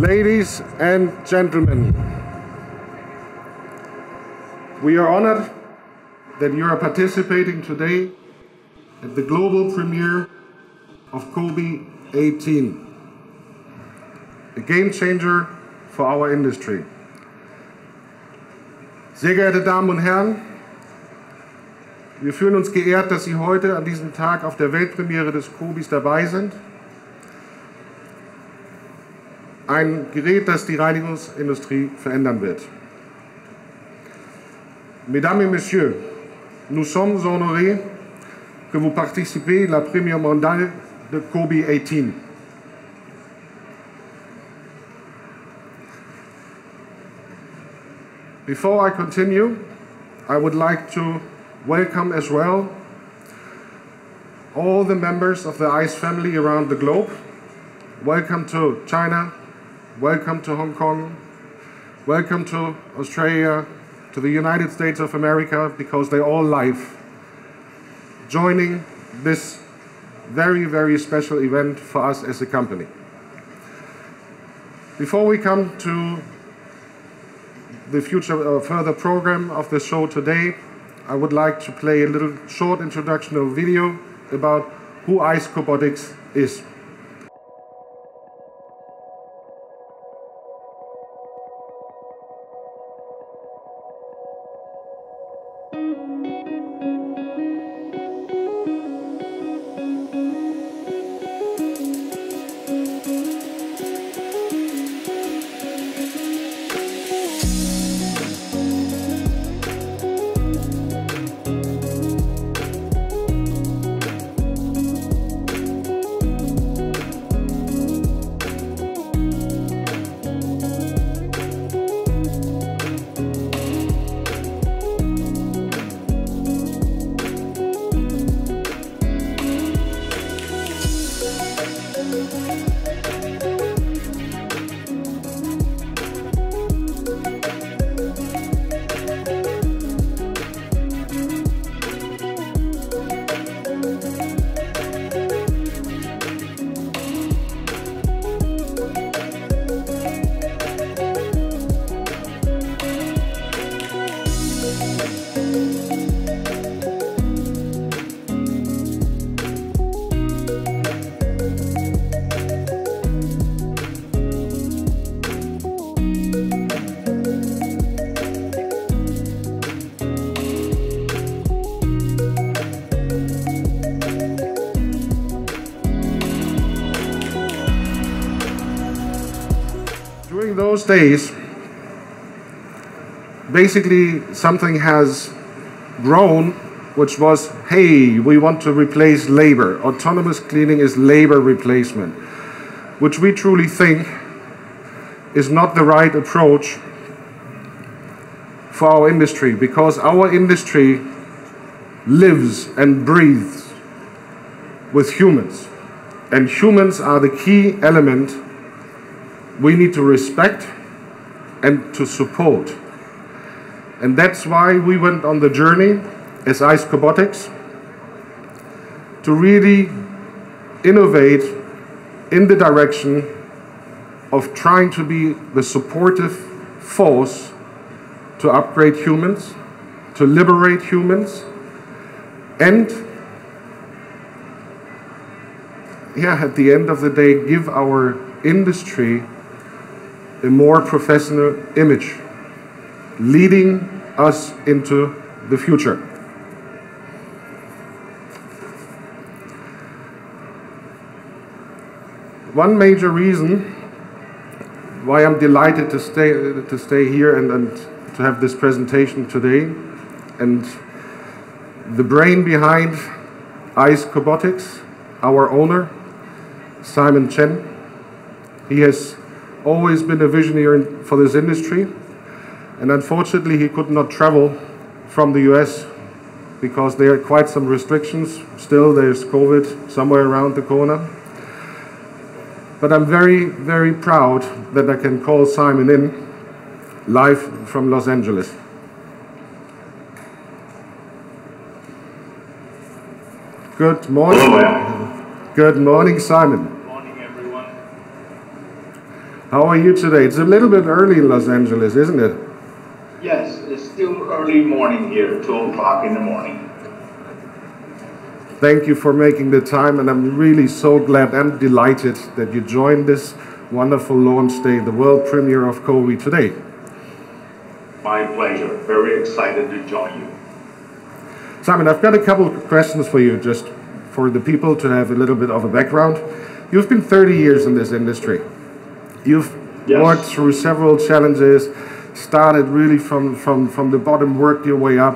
Ladies and gentlemen, we are honored that you are participating today at the global premiere of Cobi 18, a game changer for our industry. Sehr geehrte Damen und Herren, wir fühlen uns geehrt, dass Sie heute an diesem Tag auf der Weltpremiere des Cobis dabei sind. Ein Gerät, das die Reinigungsindustrie verändern wird. Mesdames et Messieurs, nous sommes honorés que vous participez à la première mondiale de Cobi 18. Before I continue, I would like to welcome as well all the members of the ICE family around the globe. Welcome to China, welcome to Hong Kong, welcome to Australia, to the United States of America, because they're all live, joining this very, very special event for us as a company. Before we come to the further program of the show today, I would like to play a little short introductory video about who ICE Cobotics is. During those days, basically something has grown, which was, hey, we want to replace labor. Autonomous cleaning is labor replacement, which we truly think is not the right approach for our industry, because our industry lives and breathes with humans, and humans are the key element we need to respect and to support. And that's why we went on the journey as ICE Cobotics to really innovate in the direction of trying to be the supportive force to upgrade humans, to liberate humans, and at the end of the day, give our industry a more professional image, leading us into the future. One major reason why I'm delighted to stay here and to have this presentation today, and the brain behind ICE Cobotics, our owner, Simon Chen, he has always been a visionary for this industry, and unfortunately he could not travel from the US because there are quite some restrictions. Still, there's COVID somewhere around the corner. But I'm very, very proud that I can call Simon in live from Los Angeles. Good morning. Hello. Good morning, Simon. Good morning, everyone. How are you today? It's a little bit early in Los Angeles, isn't it? Yes, it's still early morning here, 2 o'clock in the morning. Thank you for making the time, and I'm really so glad and delighted that you joined this wonderful launch day, the world premiere of Cobi today. My pleasure. Very excited to join you. Simon, I've got a couple of questions for you, just for the people to have a little bit of a background. You've been 30 years in this industry. You've worked through several challenges, started really from the bottom, worked your way up,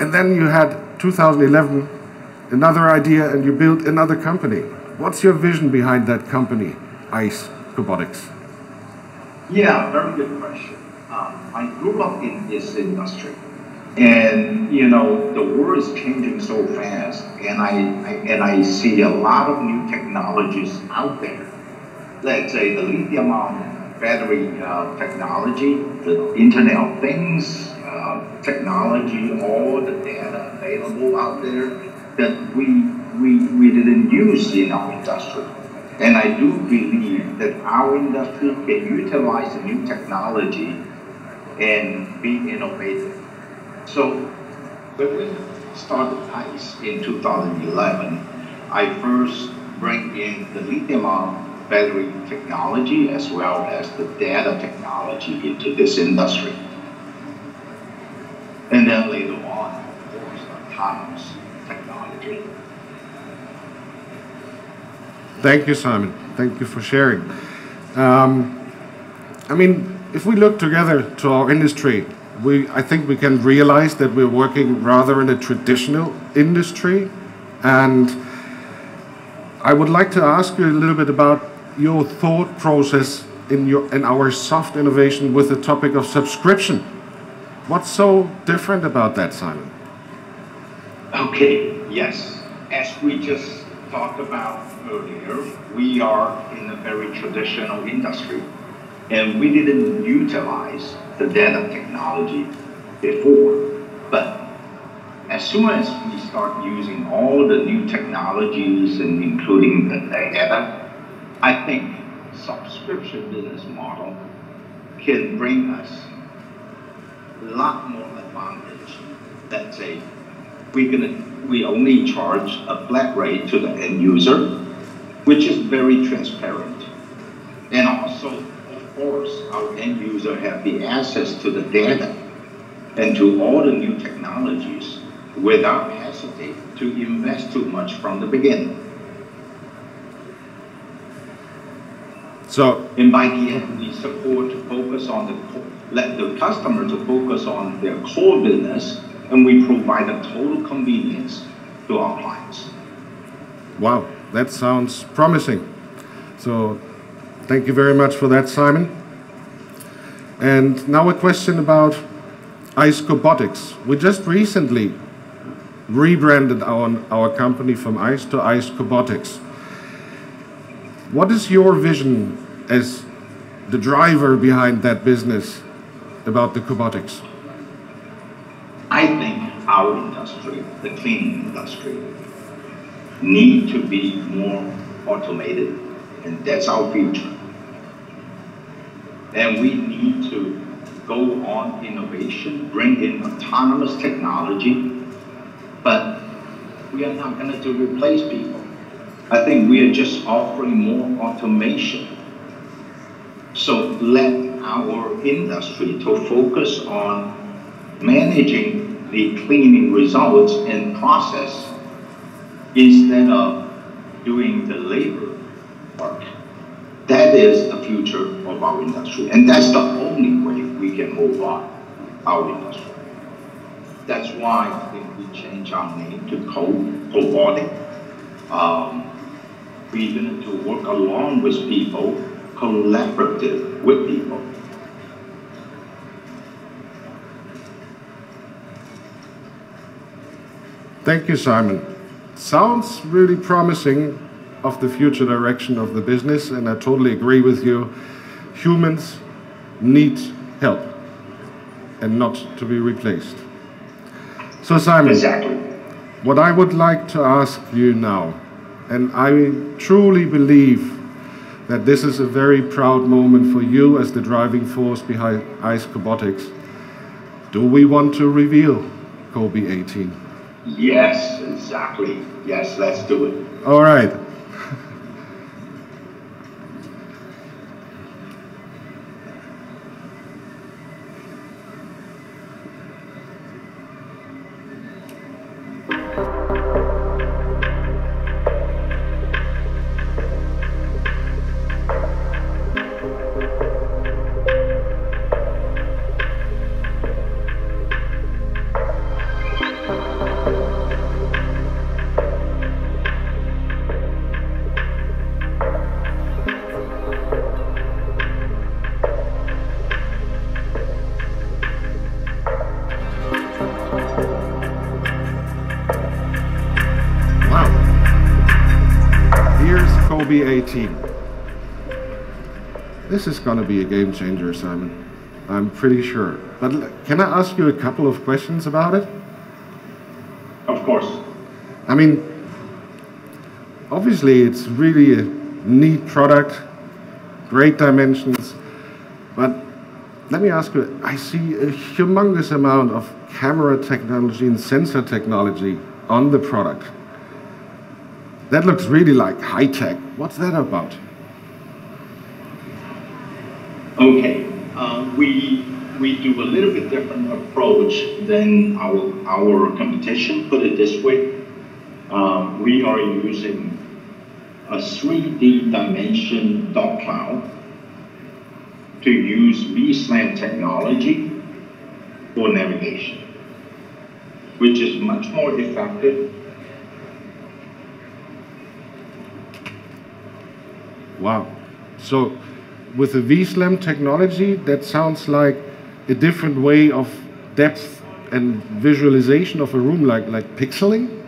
and then you had 2011, another idea, and you built another company. What's your vision behind that company, ICE Cobotics? Yeah, very good question. I grew up in this industry, and you know the world is changing so fast, and I see a lot of new technologies out there. Let's say the lithium-ion battery technology, the Internet of Things technology, all the data available out there that we didn't use in our industry. And I do believe that our industry can utilize the new technology and be innovative. So when we started ICE in 2011, I first bring in the lithium-ion battery technology as well as the data technology into this industry. And then later on, of course, autonomous technology. Thank you, Simon. Thank you for sharing. I mean, if we look together to our industry, I think we can realize that we're working rather in a traditional industry. And I would like to ask you a little bit about your thought process in our soft innovation with the topic of subscription. What's so different about that, Simon? Okay, yes. As we just talked about earlier, we are in a very traditional industry, and we didn't utilize the data technology before. But as soon as we start using all the new technologies and including the data, I think subscription business model can bring us a lot more advantage. Let's say we only charge a flat rate to the end user, which is very transparent. And also, of course, our end user have the access to the data and to all the new technologies without hesitating to invest too much from the beginning. And by the end, we support to focus on let the customer to focus on their core business, and we provide a total convenience to our clients. Wow, that sounds promising. So thank you very much for that, Simon. And now a question about ICE Cobotics. We just recently rebranded our company from ICE to ICE Cobotics. What is your vision as the driver behind that business about the Cobotics? I think our industry, the cleaning industry, need to be more automated, and that's our future. And we need to go on innovation, bring in autonomous technology, but we are not going to replace people. I think we are just offering more automation. So let our industry to focus on managing the cleaning results and process instead of doing the labor work. That is the future of our industry, and that's the only way we can move on our industry. That's why I think we changed our name to Cobotics. We're going to work along with people, collaborative with people. Thank you, Simon. Sounds really promising of the future direction of the business, and I totally agree with you. Humans need help and not to be replaced. So Simon, exactly. What I would like to ask you now, and I truly believe that this is a very proud moment for you as the driving force behind ICE Cobotics. Do we want to reveal Cobi 18? Yes, exactly. Yes, let's do it. All right. Cobi 18. This is going to be a game changer, Simon. I'm pretty sure. But can I ask you a couple of questions about it? Of course. I mean, obviously it's really a neat product, great dimensions, but let me ask you, I see a humongous amount of camera technology and sensor technology on the product. That looks really like high-tech. What's that about? Okay, we do a little bit different approach than our competition. Put it this way, we are using a 3D dimension dot cloud to use V-SLAM technology for navigation, which is much more effective. Wow. So with the V-SLAM technology, that sounds like a different way of depth and visualization of a room, like pixeling?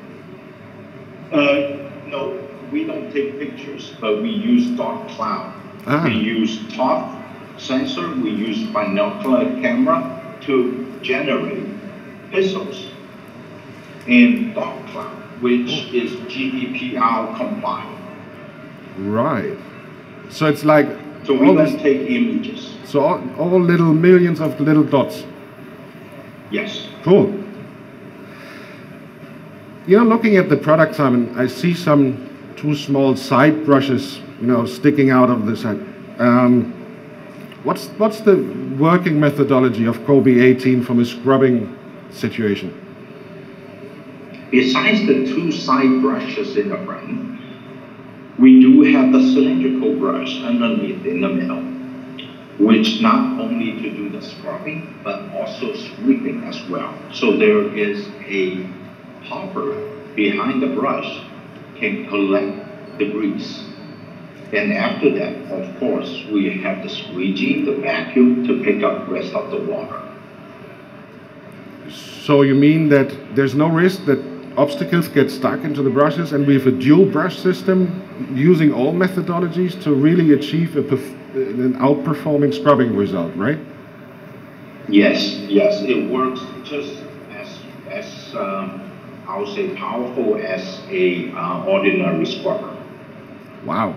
No, we don't take pictures, but we use dot cloud. We use TOF sensor, we use binocular camera to generate pixels in dot cloud, which is GDPR compliant. Right. So it's like... So we don't take images. So all little millions of little dots. Yes. Cool. You know, looking at the product, Simon, I see some two small side brushes, you know, sticking out of the side. What's the working methodology of Cobi 18 from a scrubbing situation? Besides the two side brushes in the front, we do have the cylindrical brush underneath in the middle, which not only to do the scrubbing, but also sweeping as well. So there is a hopper behind the brush can collect the grease. And after that, of course, we have the squeegee, the vacuum to pick up the rest of the water. So you mean that there's no risk that obstacles get stuck into the brushes, and we have a dual brush system using all methodologies to really achieve an outperforming scrubbing result, right? Yes, yes, it works just as I would say powerful as a ordinary scrubber. Wow.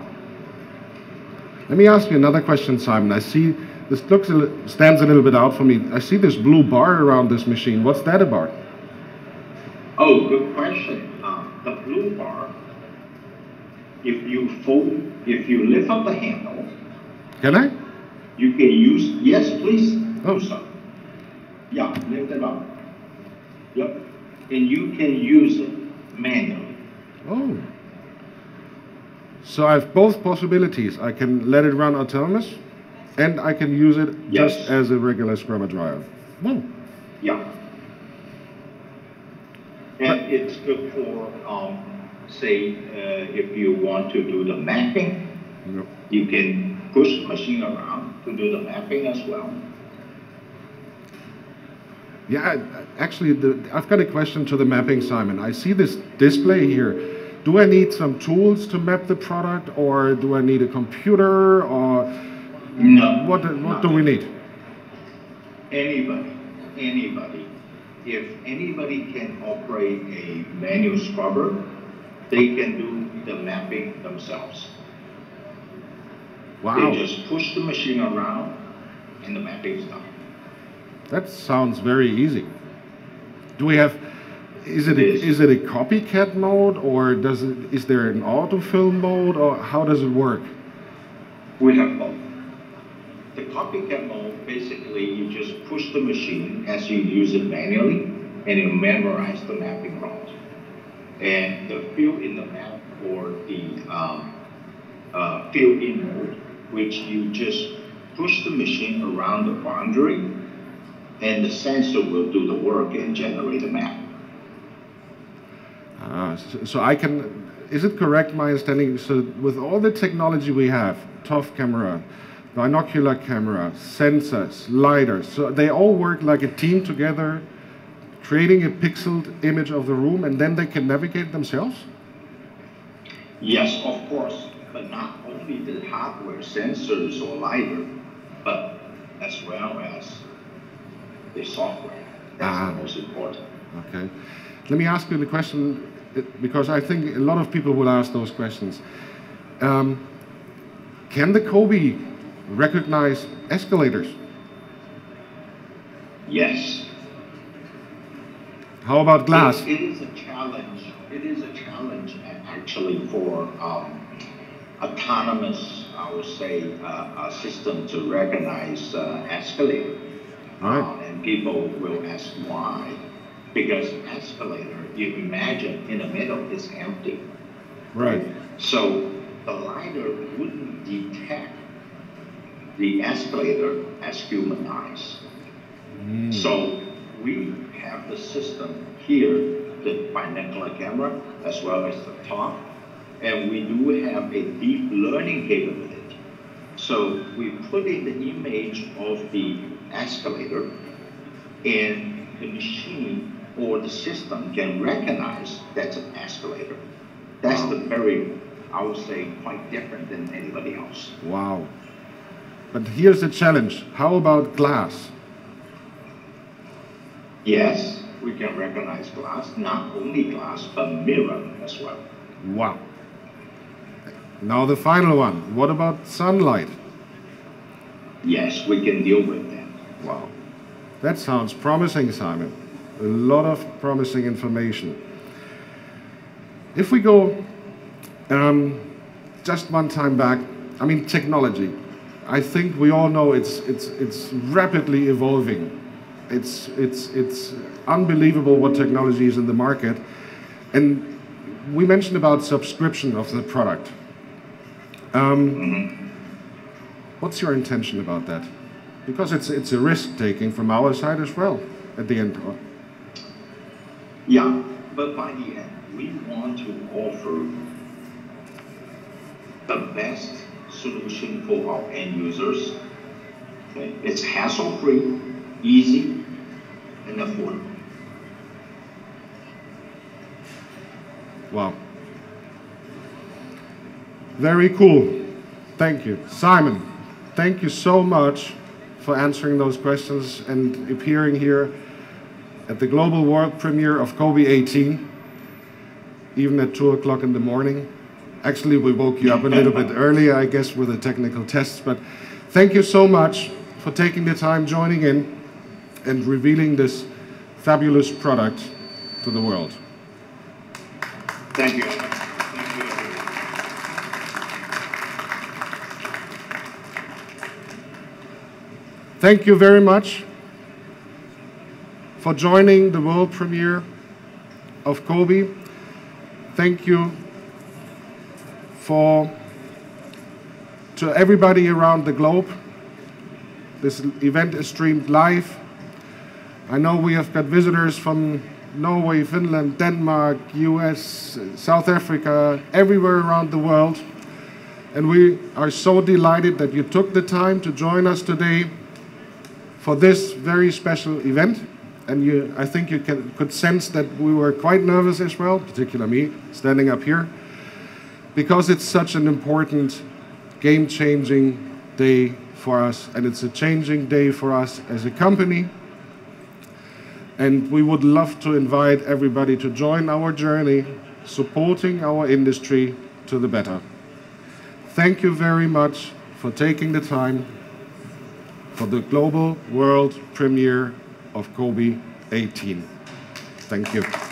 Let me ask you another question, Simon. I see this stands a little bit out for me. I see this blue bar around this machine. What's that about? Oh, good question. The blue bar, if you lift up the handle. Can I? You can use, yes, please. Oh. Do so. Yeah, lift it up. Yep. And you can use it manually. Oh. So I have both possibilities. I can let it run autonomous, and I can use it just as a regular scrubber dryer. Whoa. Yeah. And it's good for, say, if you want to do the mapping, you can push the machine around to do the mapping as well. Yeah, actually, I've got a question to the mapping, Simon. I see this display here. Do I need some tools to map the product, or do I need a computer, or no? What do we need? Anybody. If anybody can operate a manual scrubber, they can do the mapping themselves. Wow. They just push the machine around and the mapping is done. That sounds very easy. Do we have, is it a copycat mode, or is there an autofill mode, or how does it work? We have both. The copycat mode, basically you just push the machine as you use it manually and you memorize the mapping route. And the fill in the map, or the fill in mode, which you just push the machine around the boundary and the sensor will do the work and generate a map. So I can, is it correct, my understanding, so with all the technology we have, TOF camera, binocular camera, sensors, lidars, so they all work like a team together, creating a pixeled image of the room, and then they can navigate themselves? Yes, of course, but not only the hardware sensors or lidar, but as well as the software. That's the most important. Okay. Let me ask you the question, because I think a lot of people will ask those questions. Can the Cobi recognize escalators? Yes. How about glass? It is a challenge. It is a challenge actually for autonomous, I would say, a system to recognize escalator. Right. And people will ask why. Because escalator, you imagine in the middle is empty. Right. So the lidar wouldn't detect the escalator as human eyes. So we have the system here, the binocular camera, as well as the top, and we do have a deep learning capability. So we put in the image of the escalator, and the machine or the system can recognize that's an escalator. That's the very, I would say, quite different than anybody else. Wow. But here's the challenge. How about glass? Yes, we can recognize glass, not only glass, but mirror as well. Wow. Now the final one. What about sunlight? Yes, we can deal with that. Wow. That sounds promising, Simon. A lot of promising information. If we go just one time back, I mean technology. I think we all know it's rapidly evolving. It's unbelievable what technology is in the market. And we mentioned about subscription of the product. What's your intention about that? Because it's a risk taking from our side as well at the end. Yeah, but by the end, we want to offer the best solution for our end users. Okay? It's hassle-free, easy, and affordable. Wow. Very cool. Thank you. Simon, thank you so much for answering those questions and appearing here at the global world premiere of Cobi 18, even at 2 o'clock in the morning. Actually, we woke you up a little bit earlier, I guess, with the technical tests, but thank you so much for taking the time, joining in, and revealing this fabulous product to the world. Thank you. Thank you very much for joining the world premiere of Cobi. Thank you to everybody around the globe. This event is streamed live. I know we have got visitors from Norway, Finland, Denmark, US, South Africa, everywhere around the world. And we are so delighted that you took the time to join us today for this very special event. And I think you could sense that we were quite nervous as well, particularly me, standing up here, because it's such an important, game-changing day for us, and it's a changing day for us as a company. And we would love to invite everybody to join our journey, supporting our industry to the better. Thank you very much for taking the time for the global world premiere of Cobi 18. Thank you.